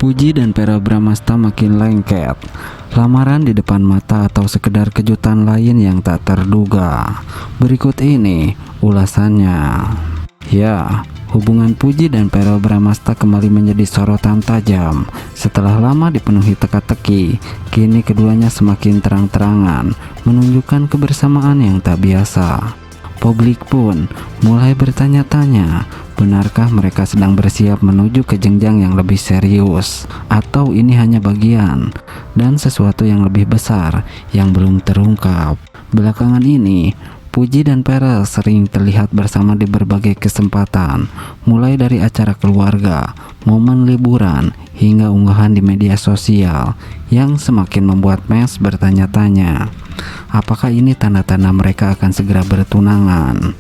Puji dan Verrel Bramasta makin lengket. Lamaran di depan mata atau sekedar kejutan lain yang tak terduga? Berikut ini ulasannya. Ya, hubungan Puji dan Verrel Bramasta kembali menjadi sorotan tajam. Setelah lama dipenuhi teka-teki, kini keduanya semakin terang-terangan menunjukkan kebersamaan yang tak biasa. Publik pun mulai bertanya-tanya, benarkah mereka sedang bersiap menuju ke jenjang yang lebih serius, atau ini hanya bagian dan sesuatu yang lebih besar yang belum terungkap. Belakangan ini, Puji dan Verrel sering terlihat bersama di berbagai kesempatan, mulai dari acara keluarga, momen liburan, hingga unggahan di media sosial yang semakin membuat fans bertanya-tanya, apakah ini tanda-tanda mereka akan segera bertunangan?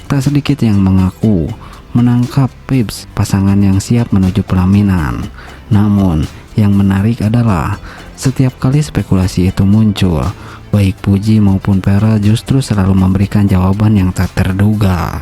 Tak sedikit yang mengaku menangkap vibes pasangan yang siap menuju pelaminan. Namun, yang menarik adalah setiap kali spekulasi itu muncul, baik Puji maupun Verrel justru selalu memberikan jawaban yang tak terduga.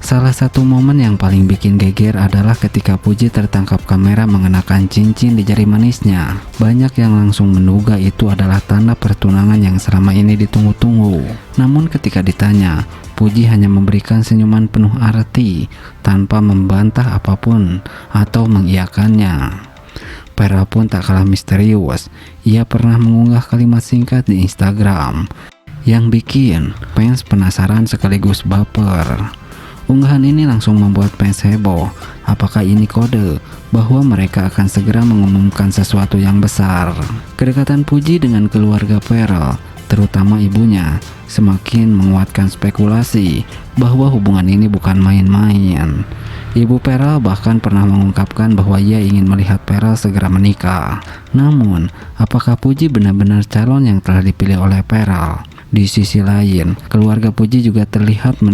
Salah satu momen yang paling bikin geger adalah ketika Puji tertangkap kamera mengenakan cincin di jari manisnya. Banyak yang langsung menduga itu adalah tanda pertunangan yang selama ini ditunggu-tunggu. Namun ketika ditanya, Puji hanya memberikan senyuman penuh arti tanpa membantah apapun atau mengiyakannya. Verrel pun tak kalah misterius. Ia pernah mengunggah kalimat singkat di Instagram yang bikin fans penasaran sekaligus baper. Unggahan ini langsung membuat fans heboh. Apakah ini kode bahwa mereka akan segera mengumumkan sesuatu yang besar? Kedekatan Puji dengan keluarga Verrel, terutama ibunya, semakin menguatkan spekulasi bahwa hubungan ini bukan main-main. Ibu Verrel bahkan pernah mengungkapkan bahwa ia ingin melihat Verrel segera menikah. Namun, apakah Puji benar-benar calon yang telah dipilih oleh Verrel? Di sisi lain, keluarga Puji juga terlihat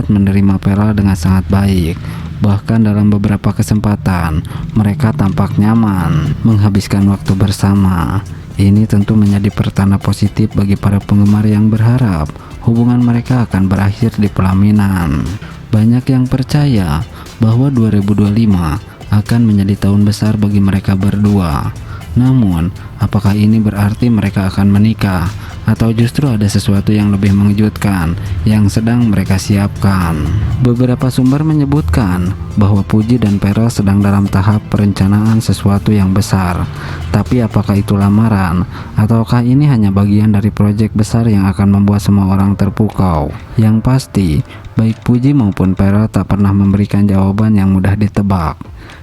menerima Verrel dengan sangat baik. Bahkan dalam beberapa kesempatan, mereka tampak nyaman menghabiskan waktu bersama. Ini tentu menjadi pertanda positif bagi para penggemar yang berharap hubungan mereka akan berakhir di pelaminan. Banyak yang percaya bahwa 2025 akan menjadi tahun besar bagi mereka berdua. Namun, apakah ini berarti mereka akan menikah, atau justru ada sesuatu yang lebih mengejutkan yang sedang mereka siapkan? Beberapa sumber menyebutkan bahwa Puji dan Verrel sedang dalam tahap perencanaan sesuatu yang besar. Tapi apakah itu lamaran, ataukah ini hanya bagian dari proyek besar yang akan membuat semua orang terpukau? Yang pasti, baik Puji maupun Verrel tak pernah memberikan jawaban yang mudah ditebak.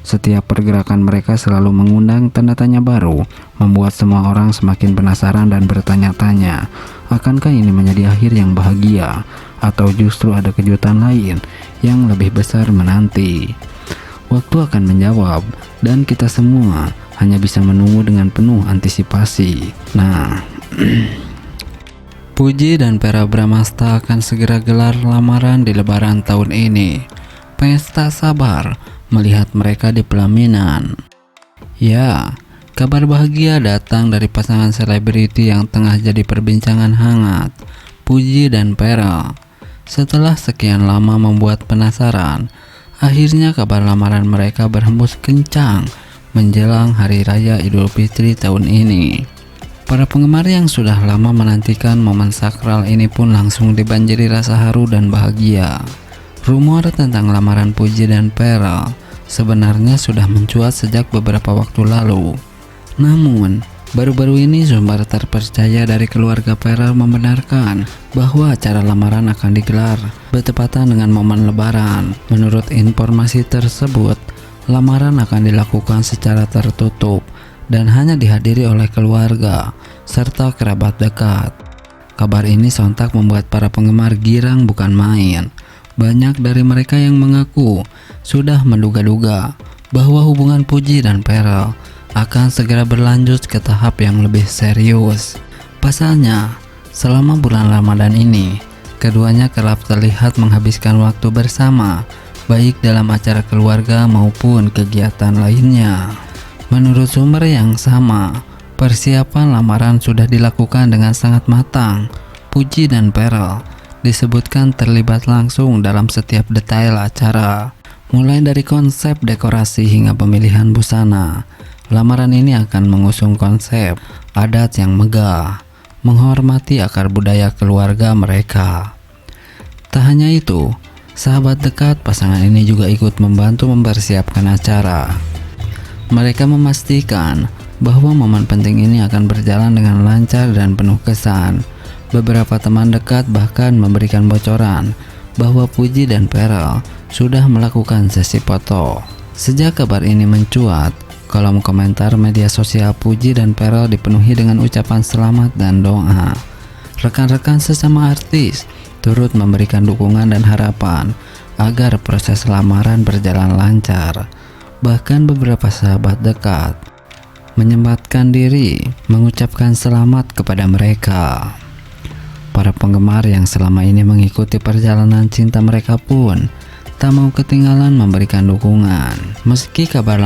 Setiap pergerakan mereka selalu mengundang tanda tanya baru, membuat semua orang semakin penasaran dan bertanya-tanya, akankah ini menjadi akhir yang bahagia, atau justru ada kejutan lain yang lebih besar menanti? Waktu akan menjawab, dan kita semua hanya bisa menunggu dengan penuh antisipasi. Nah, Puji dan Verrel Bramasta akan segera gelar lamaran di Lebaran tahun ini. Fans tak sabar melihat mereka di pelaminan. Ya, kabar bahagia datang dari pasangan selebriti yang tengah jadi perbincangan hangat, Puji dan Verrel. Setelah sekian lama membuat penasaran, akhirnya kabar lamaran mereka berhembus kencang menjelang Hari Raya Idul Fitri tahun ini. Para penggemar yang sudah lama menantikan momen sakral ini pun langsung dibanjiri rasa haru dan bahagia. Rumor tentang lamaran Puji dan Verrel sebenarnya sudah mencuat sejak beberapa waktu lalu. Namun, baru-baru ini sumber terpercaya dari keluarga Verrel membenarkan bahwa acara lamaran akan digelar bertepatan dengan momen Lebaran. Menurut informasi tersebut, lamaran akan dilakukan secara tertutup dan hanya dihadiri oleh keluarga serta kerabat dekat. Kabar ini sontak membuat para penggemar girang bukan main. Banyak dari mereka yang mengaku sudah menduga-duga bahwa hubungan Puji dan Verrel akan segera berlanjut ke tahap yang lebih serius. Pasalnya, selama bulan Ramadan ini, keduanya kerap terlihat menghabiskan waktu bersama, baik dalam acara keluarga maupun kegiatan lainnya. Menurut sumber yang sama, persiapan lamaran sudah dilakukan dengan sangat matang. Puji dan Verrel disebutkan terlibat langsung dalam setiap detail acara, Mulai dari konsep dekorasi hingga pemilihan busana, lamaran ini akan mengusung konsep adat yang megah, menghormati akar budaya keluarga mereka. Tak hanya itu, sahabat dekat pasangan ini juga ikut membantu mempersiapkan acara. Mereka memastikan bahwa momen penting ini akan berjalan dengan lancar dan penuh kesan. Beberapa teman dekat bahkan memberikan bocoran bahwa Puji dan Pearl sudah melakukan sesi foto. Sejak kabar ini mencuat, kolom komentar media sosial Puji dan Pearl dipenuhi dengan ucapan selamat dan doa. Rekan-rekan sesama artis turut memberikan dukungan dan harapan agar proses lamaran berjalan lancar. Bahkan beberapa sahabat dekat menyempatkan diri mengucapkan selamat kepada mereka. Para penggemar yang selama ini mengikuti perjalanan cinta mereka pun tak mau ketinggalan memberikan dukungan. Meski kabar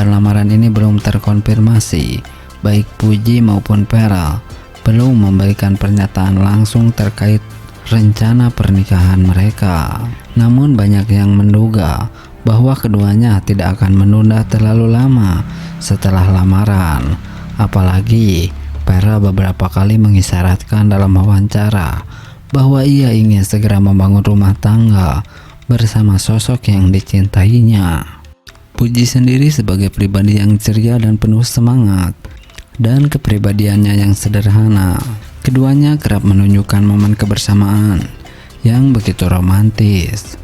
lamaran ini belum terkonfirmasi, baik Puji maupun Pearl belum memberikan pernyataan langsung terkait rencana pernikahan mereka. Namun banyak yang menduga bahwa keduanya tidak akan menunda terlalu lama setelah lamaran. Apalagi Pearl beberapa kali mengisyaratkan dalam wawancara bahwa ia ingin segera membangun rumah tangga bersama sosok yang dicintainya. Puji sendiri sebagai pribadi yang ceria dan penuh semangat, dan kepribadiannya yang sederhana, keduanya kerap menunjukkan momen kebersamaan yang begitu romantis.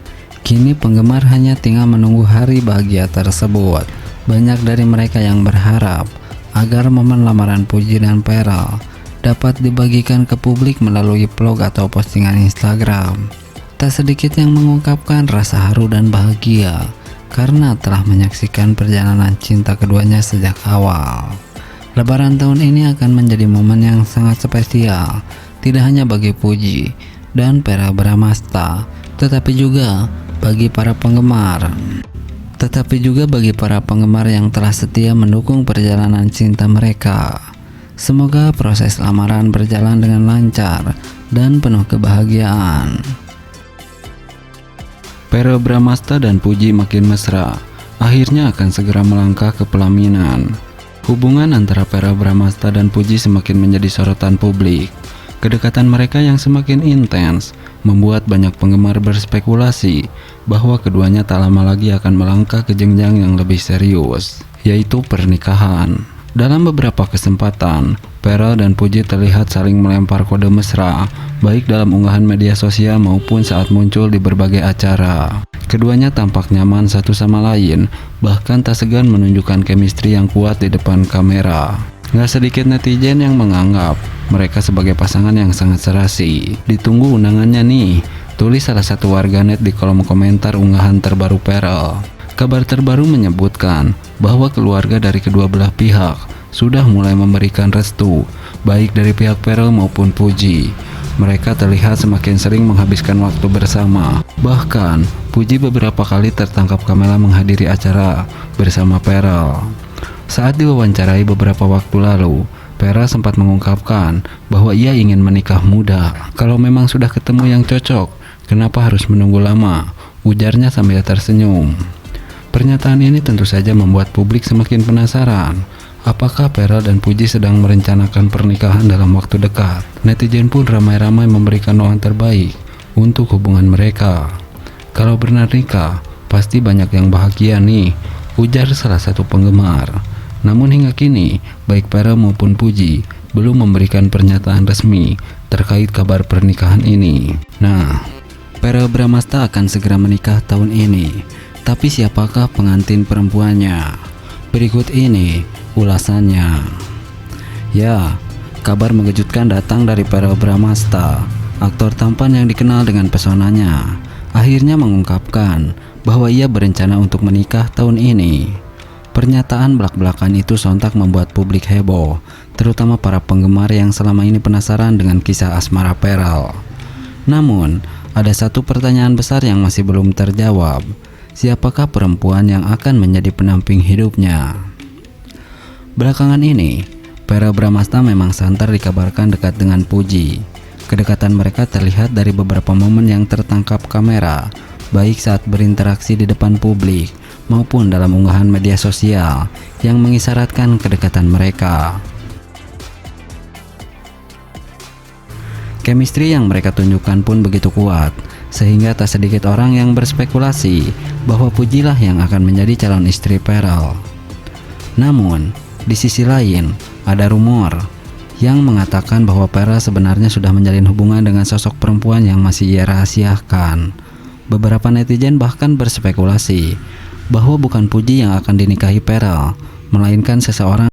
Kini penggemar hanya tinggal menunggu hari bahagia tersebut. Banyak dari mereka yang berharap agar momen lamaran Puji dan Pearl dapat dibagikan ke publik melalui vlog atau postingan Instagram. Tak sedikit yang mengungkapkan rasa haru dan bahagia karena telah menyaksikan perjalanan cinta keduanya sejak awal. Lebaran tahun ini akan menjadi momen yang sangat spesial, tidak hanya bagi Puji dan Pearl Bramasta, tetapi juga bagi para penggemar yang telah setia mendukung perjalanan cinta mereka. Semoga proses lamaran berjalan dengan lancar dan penuh kebahagiaan. Pearl Bramasta dan Puji makin mesra, akhirnya akan segera melangkah ke pelaminan. Hubungan antara Pearl Bramasta dan Puji semakin menjadi sorotan publik. Kedekatan mereka yang semakin intens membuat banyak penggemar berspekulasi bahwa keduanya tak lama lagi akan melangkah ke jenjang yang lebih serius, yaitu pernikahan. Dalam beberapa kesempatan, Pearl dan Puji terlihat saling melempar kode mesra, baik dalam unggahan media sosial maupun saat muncul di berbagai acara. Keduanya tampak nyaman satu sama lain, bahkan tak segan menunjukkan chemistry yang kuat di depan kamera. Gak sedikit netizen yang menganggap mereka sebagai pasangan yang sangat serasi. Ditunggu undangannya nih, tulis salah satu warganet di kolom komentar unggahan terbaru Pearl. Kabar terbaru menyebutkan bahwa keluarga dari kedua belah pihak sudah mulai memberikan restu, baik dari pihak Pearl maupun Puji. Mereka terlihat semakin sering menghabiskan waktu bersama. Bahkan, Puji beberapa kali tertangkap kamera menghadiri acara bersama Pearl. Saat diwawancarai beberapa waktu lalu, Pearl sempat mengungkapkan bahwa ia ingin menikah muda. Kalau memang sudah ketemu yang cocok, kenapa harus menunggu lama? Ujarnya sambil tersenyum. Pernyataan ini tentu saja membuat publik semakin penasaran. Apakah Pearl dan Puji sedang merencanakan pernikahan dalam waktu dekat? Netizen pun ramai-ramai memberikan doa terbaik untuk hubungan mereka. Kalau benar nikah, pasti banyak yang bahagia nih, ujar salah satu penggemar. Namun hingga kini, baik Pearl maupun Puji belum memberikan pernyataan resmi terkait kabar pernikahan ini. Nah, Pearl Bramasta akan segera menikah tahun ini, tapi siapakah pengantin perempuannya? Berikut ini ulasannya. Ya, kabar mengejutkan datang dari Pearl Bramasta. Aktor tampan yang dikenal dengan pesonanya akhirnya mengungkapkan bahwa ia berencana untuk menikah tahun ini. Pernyataan belak-belakan itu sontak membuat publik heboh, terutama para penggemar yang selama ini penasaran dengan kisah asmara Pearl. Namun, ada satu pertanyaan besar yang masih belum terjawab. Siapakah perempuan yang akan menjadi pendamping hidupnya? Belakangan ini, Pearl Bramasta memang santer dikabarkan dekat dengan Puji. Kedekatan mereka terlihat dari beberapa momen yang tertangkap kamera, baik saat berinteraksi di depan publik maupun dalam unggahan media sosial yang mengisyaratkan kedekatan mereka. Chemistry yang mereka tunjukkan pun begitu kuat, sehingga tak sedikit orang yang berspekulasi bahwa Pujilah yang akan menjadi calon istri Farel. Namun, di sisi lain, ada rumor yang mengatakan bahwa Farel sebenarnya sudah menjalin hubungan dengan sosok perempuan yang masih ia rahasiakan. Beberapa netizen bahkan berspekulasi bahwa bukan Puji yang akan dinikahi Farel, melainkan seseorang